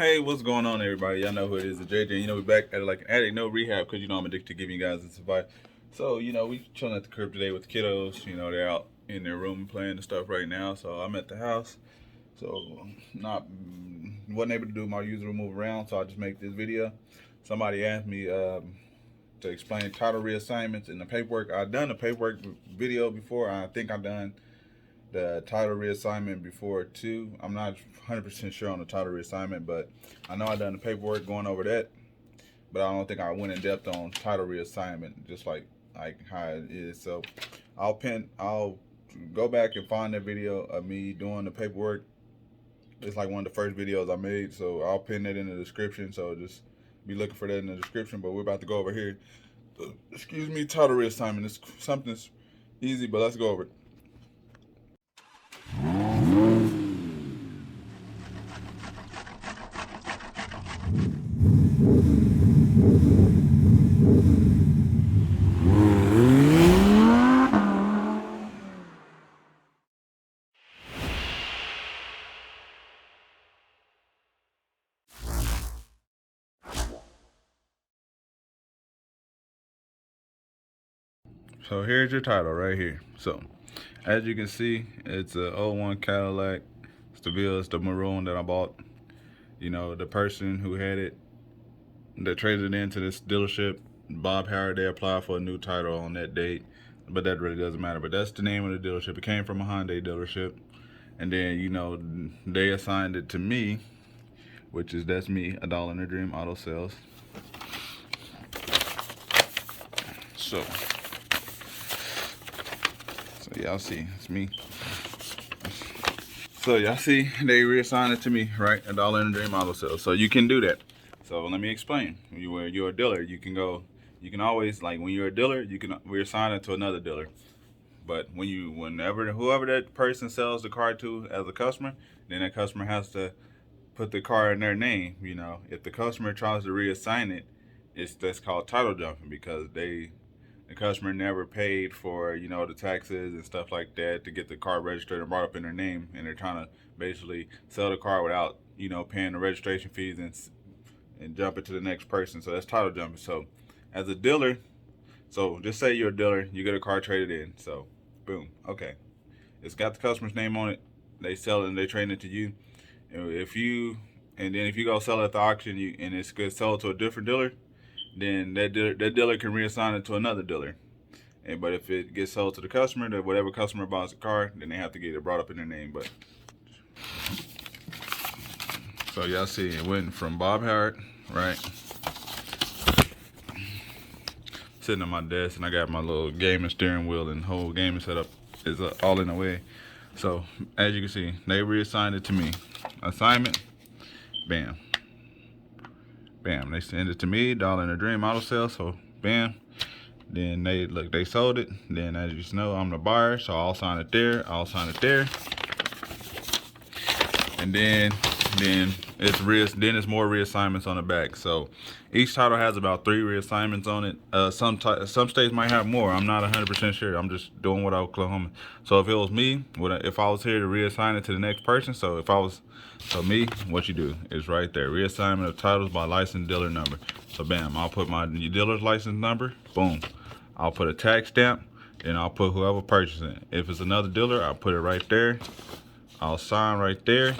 Hey, what's going on, everybody? Y'all know who it is, it's JJ. We're back at like an addict, no rehab, because I'm addicted to giving you guys this advice. So, we chilling at the crib today with the kiddos. They're out in their room playing and stuff right now. So I'm at the house. So not wasn't able to do my usual move around. So I just make this video. Somebody asked me to explain title reassignments and the paperwork. I've done the paperwork video before. I think I've done the title reassignment before too. I'm not 100% sure on the title reassignment, but I know I done the paperwork going over that. But I don't think I went in depth on title reassignment, just like how it is. So I'll go back and find that video of me doing the paperwork. It's like one of the first videos I made, so I'll pin that in the description. So just be looking for that in the description. But we're about to go over here. Excuse me, title reassignment. It's something that's easy, but let's go over it. So here's your title right here. So as you can see, it's a '01 Cadillac. It's the maroon that I bought. The person who had it, that traded it into this dealership, Bob Howard, they applied for a new title on that date. But that really doesn't matter. But that's the name of the dealership. It came from a Hyundai dealership. And then, they assigned it to me, that's me, A Dollar in a Dream Auto Sales. So y'all see, it's me. So y'all see, they reassigned it to me, right? A Dollar in a Dream Auto Sales. So you can do that. So let me explain. When you're a dealer, you can always, like, when you're a dealer, you can reassign it to another dealer. But whoever that person sells the car to as a customer, then that customer has to put the car in their name. If the customer tries to reassign it, that's called title jumping, because the customer never paid for the taxes and stuff like that to get the car registered and brought up in their name, and they're trying to basically sell the car without paying the registration fees and jump it to the next person. So that's title jumping. So as a dealer, so just say you're a dealer, you get a car traded in. So boom, okay, it's got the customer's name on it. They sell it and they trade it to you. If you go sell it at the auction, and it's gets sold to a different dealer, then that dealer can reassign it to another dealer. But if it gets sold to the customer, that whatever customer buys the car, then they have to get it brought up in their name. But so y'all see, it went from Bob Howard, right? Sitting on my desk, and I got my little gaming steering wheel and whole gaming setup is all in the way. So as you can see, they reassigned it to me. Assignment, bam, bam. They send it to me, Dollar in a Dream Auto Sales. So bam. Then they sold it. Then as you know, I'm the buyer, so I'll sign it there. I'll sign it there. And then it's more reassignments on the back. So each title has about 3 reassignments on it. Some states might have more. I'm not 100% sure. I'm just doing what Oklahoma. So if it was me, if I was here to reassign it to the next person, so me, what you do is right there, reassignment of titles by license dealer number. So bam, I'll put my dealer's license number. Boom. I'll put a tax stamp, and I'll put whoever purchased it. If it's another dealer, I'll put it right there. I'll sign right there,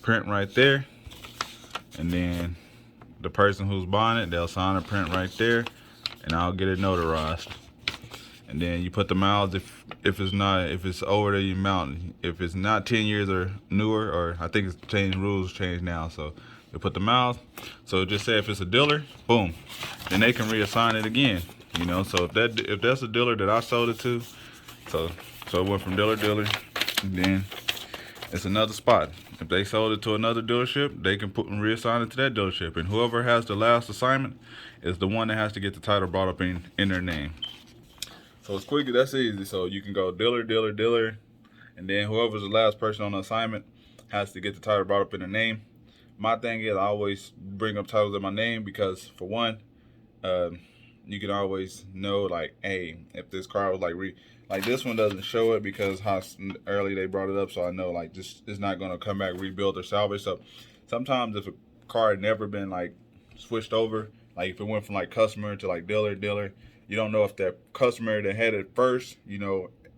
print right there, and then the person who's buying it, they'll sign and print right there, and I'll get it notarized. And then you put the miles if it's over the amount. If it's not 10 years or newer, or I think rules changed now, so you put the miles. So just say if it's a dealer, boom, then they can reassign it again. So if that's a dealer that I sold it to, so it went from dealer, and then it's another spot. If they sold it to another dealership, they can reassign it to that dealership, and whoever has the last assignment is the one that has to get the title brought up in their name. So it's quick, that's easy. So you can go dealer, and then whoever's the last person on the assignment has to get the title brought up in their name. My thing is, I always bring up titles in my name because, for one, you can always know, like, hey, if this car was like this one doesn't show it because how early they brought it up, so I know, like, this is not going to come back rebuilt or salvaged. So sometimes if a car had never been like switched over, like if it went from like customer to like dealer, you don't know if that customer that had it first,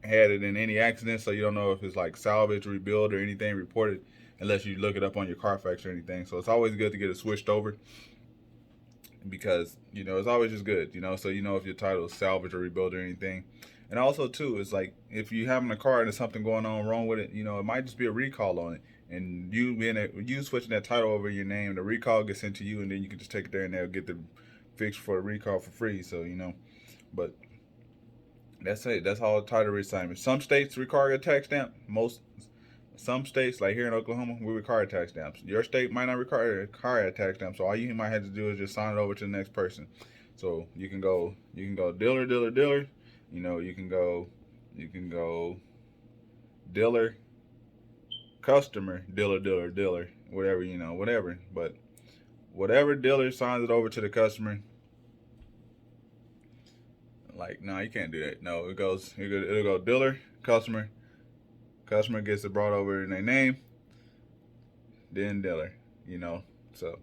had it in any accident, so you don't know if it's like salvage, rebuild, or anything reported unless you look it up on your Carfax or anything. So it's always good to get it switched over because it's always just good, so if your title is salvage or rebuild or anything. And also too, it's like if you having a car and there's something going on wrong with it, it might just be a recall on it, and you switching that title over your name, the recall gets sent to you, and then you can just take it there and they'll get the fix for the recall for free. So but that's it. That's all title reassignment. Some states require a tax stamp. Some states, like here in Oklahoma, we require tax stamps. Your state might not require a tax stamp, so all you might have to do is just sign it over to the next person. So you can go dealer. You can go dealer, customer, dealer, whatever. But whatever dealer signs it over to the customer, like, no, you can't do that. No, it'll go dealer, customer. Customer gets it brought over in their name, then dealer, So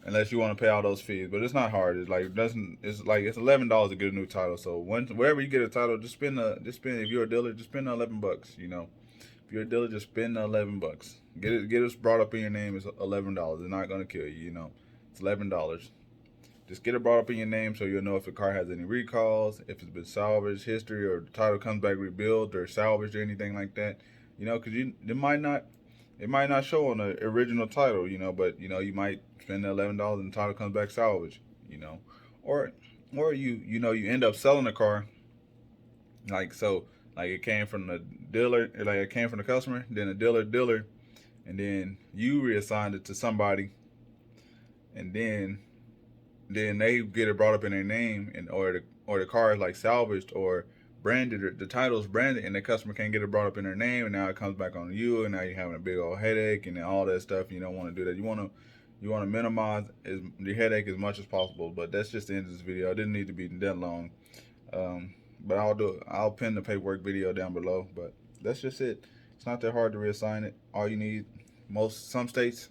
unless you want to pay all those fees, but it's not hard. It's like it's $11 to get a new title. So wherever you get a title, just spend. If you're a dealer, just spend the $11. If you're a dealer, just spend the $11. Get it brought up in your name. It's $11. They're not gonna kill you. It's $11. Just get it brought up in your name so you'll know if the car has any recalls, if it's been salvaged, history, or the title comes back rebuilt or salvaged or anything like that. Because it might not show on the original title, but you might spend the $11 and the title comes back salvaged, or you end up selling the car, like it came from the dealer, like it came from the customer, then the dealer, and then you reassigned it to somebody, and then they get it brought up in their name, and or the car is like salvaged or branded, or the title's branded, and the customer can't get it brought up in their name, and now it comes back on you, and now you're having a big old headache and all that stuff. You don't want to do that. You want to minimize the headache as much as possible. But that's just the end of this video. It didn't need to be that long, but I'll pin the paperwork video down below. But that's just it. It's not that hard to reassign it. All you need, some states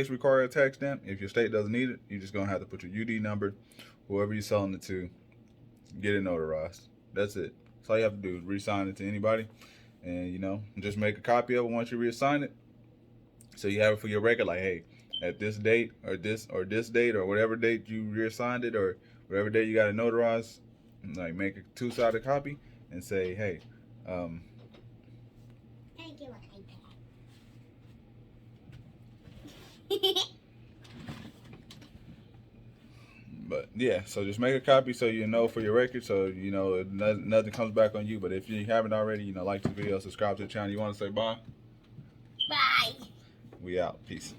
require a tax stamp. If your state doesn't need it, you're just going to have to put your UD number, whoever you're selling it to, get it notarized. That's it. That's all you have to do is reassign it to anybody. And, just make a copy of it once you reassign it. So you have it for your record, like, hey, at this date or this date or whatever date you reassigned it or whatever date you got it notarized, like make a two-sided copy and say, hey, Thank you, But yeah, so just make a copy so for your record, so nothing comes back on you. But if you haven't already, like the video, subscribe to the channel. You want to say bye? Bye. We out. Peace.